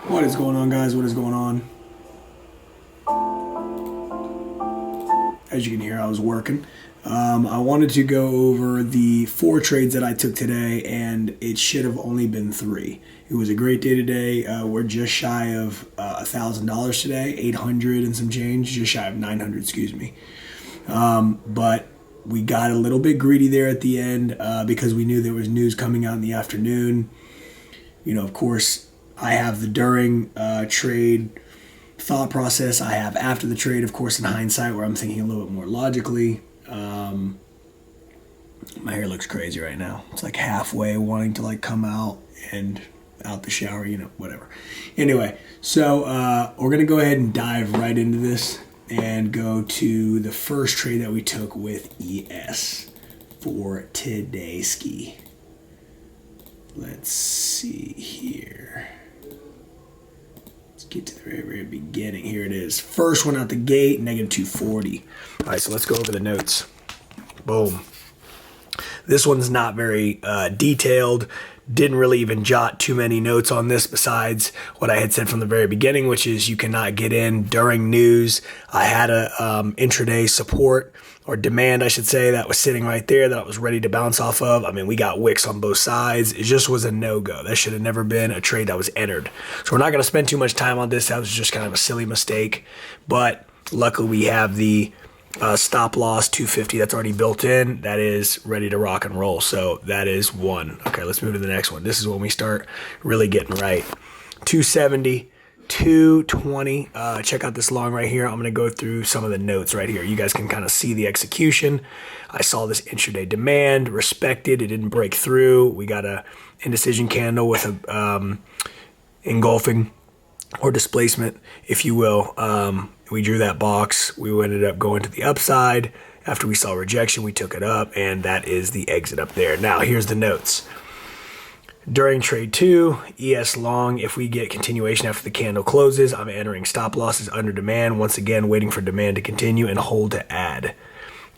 What is going on, guys? What is going on? As you can hear, I was working. I wanted to go over the 4 trades that I took today, and it should have only been 3. It was a great day today. We're just shy of $1,000 today, 800 and some change, just shy of 900, excuse me. But we got a little bit greedy there at the end because we knew there was news coming out in the afternoon. You know, of course, I have the during trade thought process. I have after the trade, of course, in hindsight, where I'm thinking a little bit more logically. My hair looks crazy right now. It's like halfway wanting to like come out and out the shower, you know, whatever. Anyway, so we're going to go ahead and dive right into this and go to the first trade that we took with ES for today ski. Let's see here. Let's get to the very, very beginning. Here it is. First one out the gate, negative 240. All right, so let's go over the notes. Boom. This one's not very detailed. Didn't really even jot too many notes on this besides what I had said from the very beginning, which is you cannot get in during news. I had a intraday support or demand, I should say, that was sitting right there that I was ready to bounce off of. I mean, we got wicks on both sides. It just was a no-go. That should have never been a trade that was entered. So we're not going to spend too much time on this. That was just kind of a silly mistake. But luckily we have the stop loss 250 that's already built in. That is ready to rock and roll. So that is one. Okay, let's move to the next one. This is when we start really getting right. 270. 220. Check out this long right here. I'm going to go through some of the notes right here. You guys can kind of see the execution. I saw this intraday demand, respected. It didn't break through. We got a indecision candle with a engulfing or displacement, if you will. We drew that box. We ended up going to the upside. After we saw rejection, we took it up, and that is the exit up there. Now, here's the notes. During trade 2, ES long, if we get continuation after the candle closes, I'm entering stop losses under demand. Once again, waiting for demand to continue and hold to add.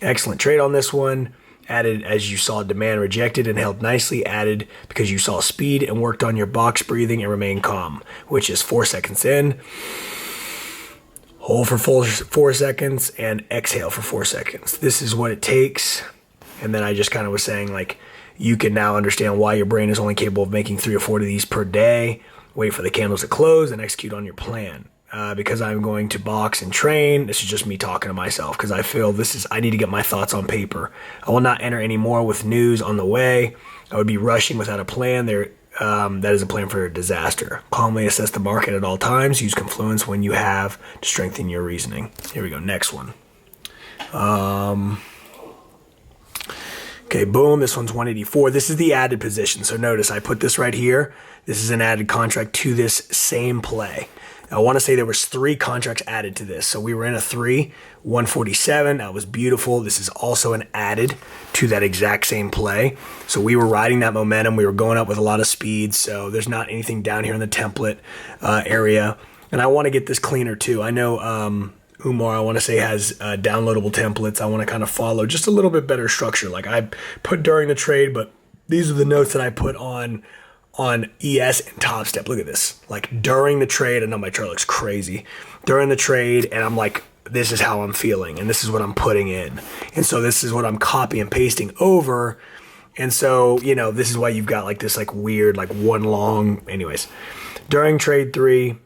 Excellent trade on this one. Added as you saw demand rejected and held nicely. Added because you saw speed and worked on your box breathing and remain calm, which is 4 seconds in. Hold for 4 seconds and exhale for 4 seconds. This is what it takes. And then I just kind of was saying, like, you can now understand why your brain is only capable of making 3 or 4 of these per day. Wait for the candles to close and execute on your plan. Because I'm going to box and train, this is just me talking to myself because I feel I need to get my thoughts on paper. I will not enter any more with news on the way. I would be rushing without a plan. That is a plan for a disaster. Calmly assess the market at all times. Use confluence when you have to strengthen your reasoning. Here we go. Next one. Okay, boom, this one's 184. This is the added position. So notice I put this right here. This is an added contract to this same play. I want to say there was 3 contracts added to this. So we were in a 3, 147. That was beautiful. This is also an added to that exact same play. So we were riding that momentum. We were going up with a lot of speed. So there's not anything down here in the template area. And I want to get this cleaner too. I know Umar, I want to say, has downloadable templates. I want to kind of follow just a little bit better structure. Like I put during the trade, but these are the notes that I put on ES and Top Step. Look at this. Like during the trade, I know my chart looks crazy. During the trade, and I'm like, this is how I'm feeling, and this is what I'm putting in. And so this is what I'm copy and pasting over. And so, you know, this is why you've got like this like weird, like one long, anyways. During trade 3,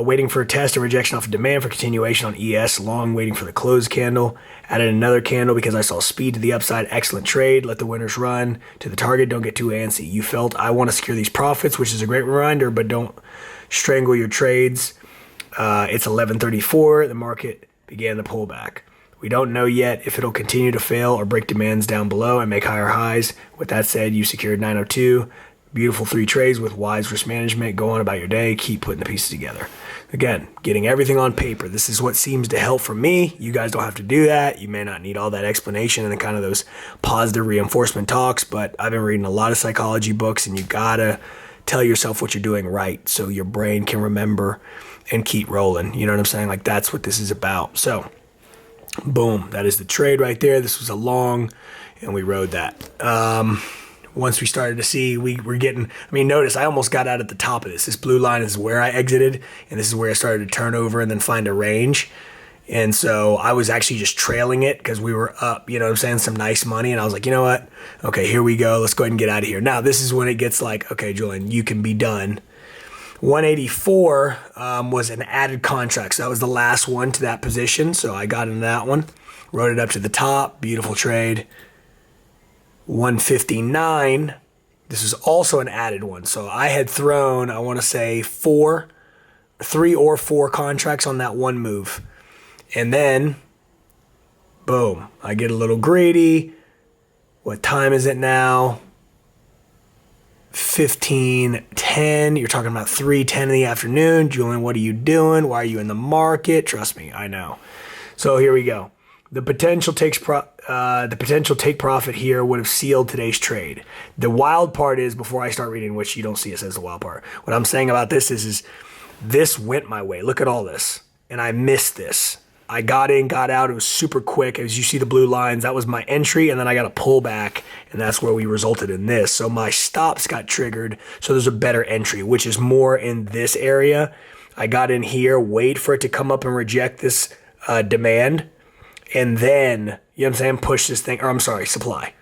waiting for a test and rejection off of demand for continuation on ES. Long, waiting for the close candle. Added another candle because I saw speed to the upside. Excellent trade. Let the winners run to the target. Don't get too antsy. You felt I want to secure these profits, which is a great reminder, but don't strangle your trades. It's 11:34. The market began the pullback. We don't know yet if it'll continue to fail or break demands down below and make higher highs. With that said, you secured 902. Beautiful 3 trades with wise risk management. Go on about your day. Keep putting the pieces together. Again, getting everything on paper. This is what seems to help for me. You guys don't have to do that. You may not need all that explanation and then kind of those positive reinforcement talks, but I've been reading a lot of psychology books, and you gotta tell yourself what you're doing right so your brain can remember and keep rolling. You know what I'm saying? Like, that's what this is about. So, boom. That is the trade right there. This was a long, and we rode that. once we started to see we were getting, I mean, notice I almost got out at the top of this. This blue line is where I exited, and this is where I started to turn over and then find a range. And so I was actually just trailing it because we were up, you know what I'm saying, some nice money. And I was like, you know what? Okay, here we go. Let's go ahead and get out of here. Now, this is when it gets like, okay, Julian, you can be done. 184 was an added contract. So that was the last one to that position. So I got into that one, wrote it up to the top. Beautiful trade. 159. This is also an added one. So I had thrown, I want to say 3 or 4 contracts on that one move. And then, boom, I get a little greedy. What time is it now? 15:10. You're talking about 3:10 in the afternoon. Julian, what are you doing? Why are you in the market? Trust me, I know. So here we go. The potential take profit here would have sealed today's trade. The wild part is, before I start reading, which you don't see it says the wild part. What I'm saying about this is this went my way. Look at all this, and I missed this. I got in, got out. It was super quick. As you see the blue lines, that was my entry, and then I got a pullback, and that's where we resulted in this. So my stops got triggered, so there's a better entry, which is more in this area. I got in here, wait for it to come up and reject this demand, and then, you know what I'm saying, push this thing, or I'm sorry, supply.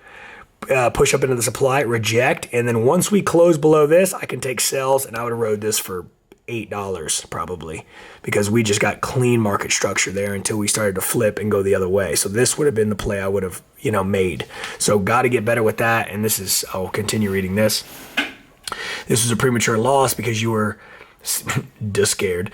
Push up into the supply, reject, and then once we close below this, I can take sells, and I would have rode this for $8 probably, because we just got clean market structure there until we started to flip and go the other way. So this would have been the play I would have, made. So got to get better with that. And this is, I'll continue reading this. This was a premature loss because you were scared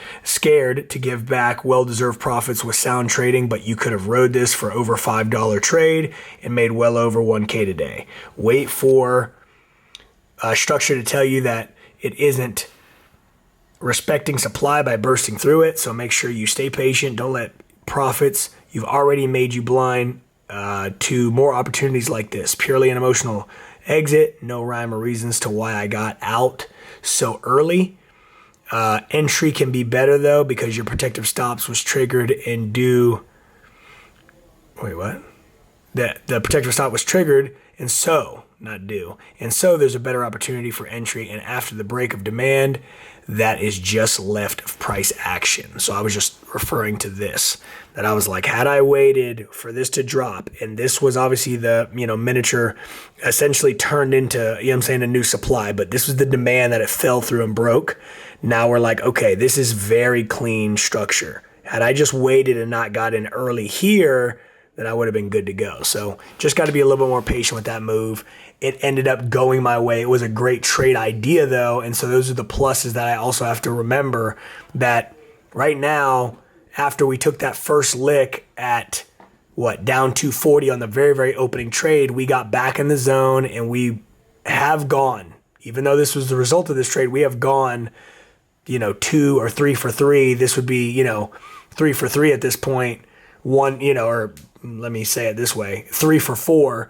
to give back well-deserved profits with sound trading, but you could have rode this for over $5 trade and made well over 1K today. Wait for structure to tell you that it isn't respecting supply by bursting through it. So make sure you stay patient. Don't let profits you've already made you blind to more opportunities like this. Purely an emotional exit. No rhyme or reasons to why I got out so early. Entry can be better though, because your protective stops was triggered and due. Wait, what? The protective stop was triggered and so, not due. And so there's a better opportunity for entry. And after the break of demand, that is just left of price action. So I was just referring to this, that I was like, had I waited for this to drop, and this was obviously the, miniature essentially turned into, a new supply, but this was the demand that it fell through and broke. Now we're like, okay, this is very clean structure. Had I just waited and not got in early here, then I would have been good to go. So just got to be a little bit more patient with that move. It ended up going my way. It was a great trade idea though. And so those are the pluses that I also have to remember, that right now, after we took that first lick at down 240 on the very, very opening trade, we got back in the zone and we have gone, even though this was the result of this trade, we have gone, 2 or 3 for 3. This would be, 3 for 3 at this point. Or let me say it this way, 3 for 4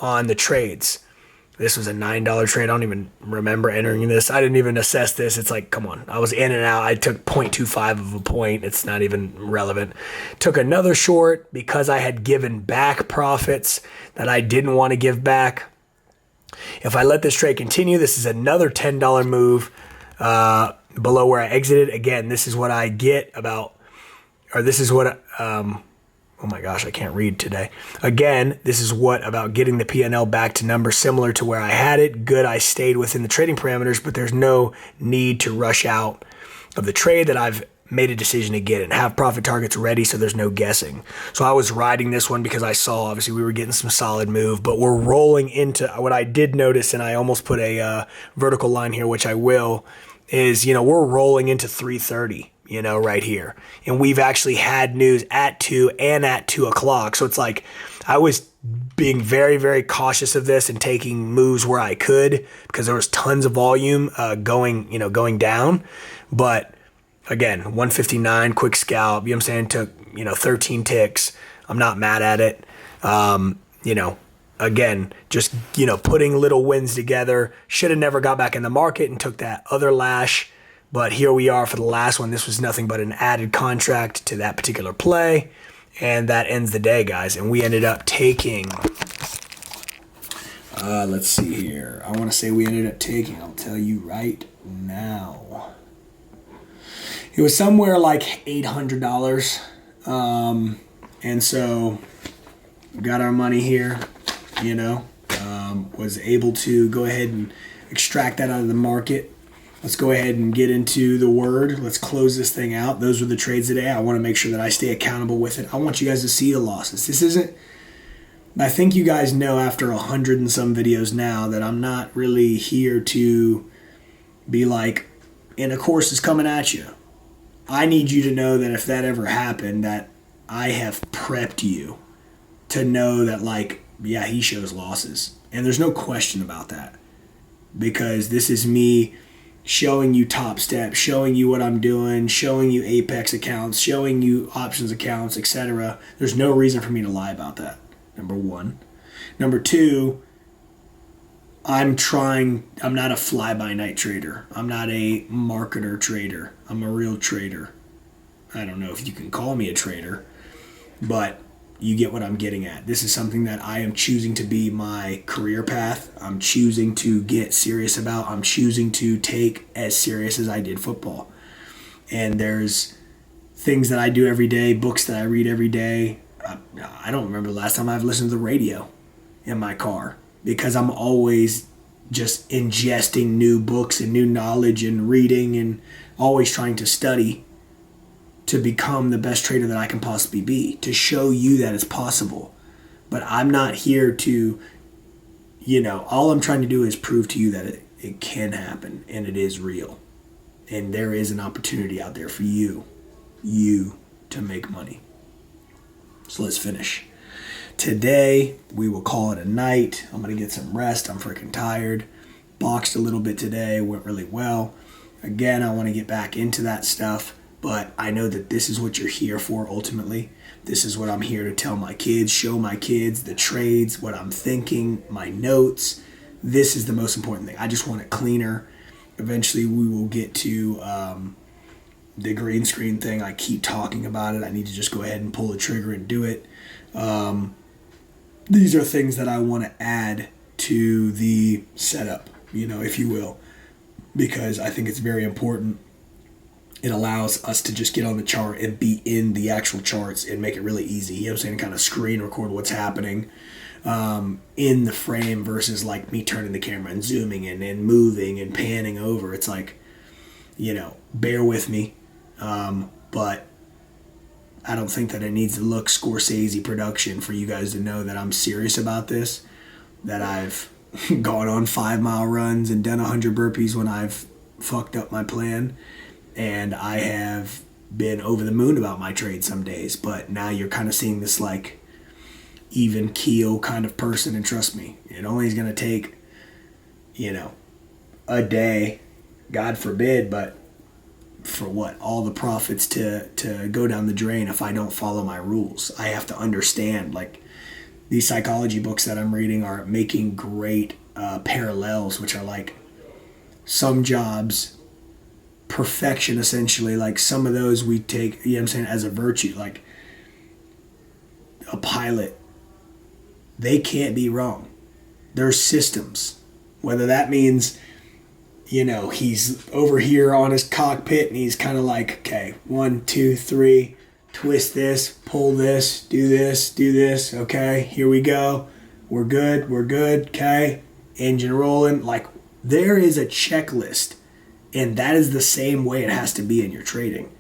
on the trades. This was a $9 trade. I don't even remember entering this. I didn't even assess this. It's like, come on. I was in and out. I took 0.25 of a point. It's not even relevant. Took another short because I had given back profits that I didn't want to give back. If I let this trade continue, this is another $10 move below where I exited. Again, this is what I get about, or this is what, oh my gosh, I can't read today. Again, this is what about getting the P&L back to numbers similar to where I had it. Good, I stayed within the trading parameters, but there's no need to rush out of the trade that I've made a decision to get and have profit targets ready, so there's no guessing. So I was riding this one because I saw, obviously, we were getting some solid move, but we're rolling into what I did notice, and I almost put a vertical line here, which I will, is, we're rolling into 330. Right here. And we've actually had news at 2 and at 2 o'clock. So it's like I was being very, very cautious of this and taking moves where I could because there was tons of volume going down. But again, 159, quick scalp, took, 13 ticks. I'm not mad at it. Again, just, putting little wins together. Should have never got back in the market and took that other lash. But here we are for the last one. This was nothing but an added contract to that particular play. And that ends the day, guys. And we ended up taking Let's see here. I want to say we ended up taking, I'll tell you right now. It was somewhere like $800. And so we got our money here, was able to go ahead and extract that out of the market. Let's go ahead and get into the word. Let's close this thing out. Those were the trades today. I want to make sure that I stay accountable with it. I want you guys to see the losses. This isn't, I think you guys know after 100 and some videos now that I'm not really here to be like, and a course is coming at you. I need you to know that if that ever happened, that I have prepped you to know that, like, yeah, he shows losses. And there's no question about that. Because this is me showing you Top Step, showing you what I'm doing, showing you Apex accounts, showing you options accounts, etc. There's no reason for me to lie about that, number one. Number two, I'm not a fly-by-night trader. I'm not a marketer trader. I'm a real trader. I don't know if you can call me a trader, but you get what I'm getting at. This is something that I am choosing to be my career path. I'm choosing to get serious about. I'm choosing to take as serious as I did football. And there's things that I do every day, books that I read every day. I don't remember the last time I've listened to the radio in my car, because I'm always just ingesting new books and new knowledge and reading and always trying to study to become the best trader that I can possibly be, to show you that it's possible. But I'm not here to, all I'm trying to do is prove to you that it can happen and it is real. And there is an opportunity out there for you to make money. So let's finish. Today, we will call it a night. I'm going to get some rest. I'm freaking tired. Boxed a little bit today. Went really well. Again, I want to get back into that stuff. But I know that this is what you're here for ultimately. This is what I'm here to tell my kids, show my kids, the trades, what I'm thinking, my notes. This is the most important thing. I just want it cleaner. Eventually we will get to the green screen thing. I keep talking about it. I need to just go ahead and pull the trigger and do it. These are things that I want to add to the setup, if you will, because I think it's very important. It allows us to just get on the chart and be in the actual charts and make it really easy. You know what I'm saying? Kind of screen record what's happening in the frame versus like me turning the camera and zooming in and moving and panning over. It's like, bear with me. But I don't think that it needs to look Scorsese production for you guys to know that I'm serious about this, that I've gone on 5-mile runs and done 100 burpees when I've fucked up my plan. And I have been over the moon about my trade some days, but now you're kind of seeing this like even keel kind of person. And trust me, it only is going to take, a day, God forbid, but for what? All the profits to go down the drain if I don't follow my rules. I have to understand, like, these psychology books that I'm reading are making great parallels, which are like some jobs, perfection essentially, like some of those we take, as a virtue. Like a pilot, they can't be wrong. There's systems, whether that means he's over here on his cockpit and he's kind of like, okay, 1, 2, 3, twist this, pull this, do this, okay, here we go, we're good, okay, engine rolling. Like, there is a checklist. And that is the same way it has to be in your trading.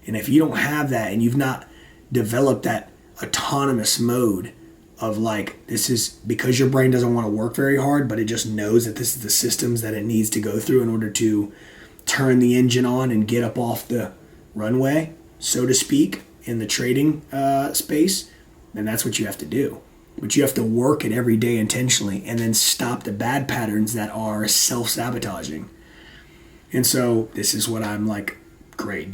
And if you don't have that and you've not developed that autonomous mode of like, this is because your brain doesn't want to work very hard, but it just knows that this is the systems that it needs to go through in order to turn the engine on and get up off the runway, so to speak, in the trading space, then that's what you have to do. But you have to work it every day intentionally and then stop the bad patterns that are self-sabotaging. And so this is what I'm like, great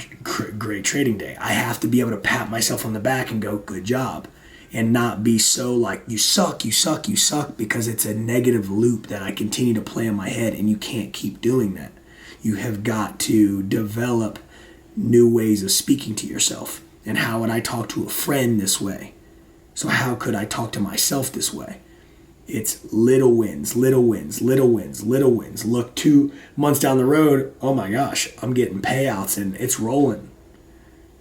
trading day. I have to be able to pat myself on the back and go, good job. And not be so like, you suck, because it's a negative loop that I continue to play in my head, and you can't keep doing that. You have got to develop new ways of speaking to yourself. And how would I talk to a friend this way? So how could I talk to myself this way? It's little wins, little wins, little wins, little wins. Look 2 months down the road, oh my gosh, I'm getting payouts and it's rolling.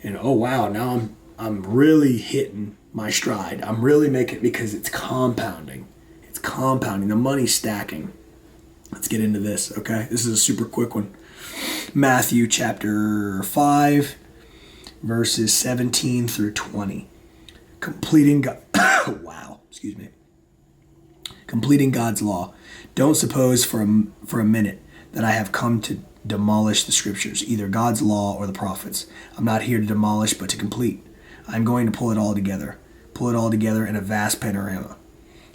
And oh wow, now I'm really hitting my stride. I'm really making it because it's compounding. It's compounding. The money's stacking. Let's get into this, okay? This is a super quick one. Matthew chapter 5, verses 17 through 20. Completing Completing God's law. Don't suppose for a minute that I have come to demolish the scriptures, either God's law or the prophets. I'm not here to demolish, but to complete. I'm going to pull it all together in a vast panorama.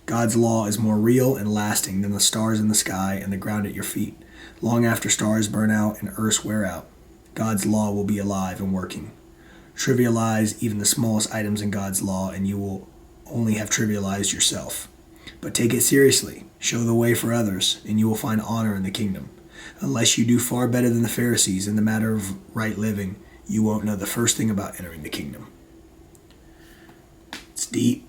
God's law is more real and lasting than the stars in the sky and the ground at your feet. Long after stars burn out and earths wear out, God's law will be alive and working. Trivialize even the smallest items in God's law, and you will only have trivialized yourself. But take it seriously, show the way for others, and you will find honor in the kingdom. Unless you do far better than the Pharisees in the matter of right living, you won't know the first thing about entering the kingdom. It's deep.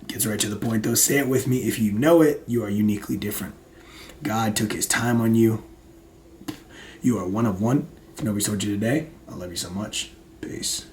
Gets right to the point though. Say it with me. If you know it, you are uniquely different. God took his time on you. You are one of one. If nobody's told you today, I love you so much. Peace.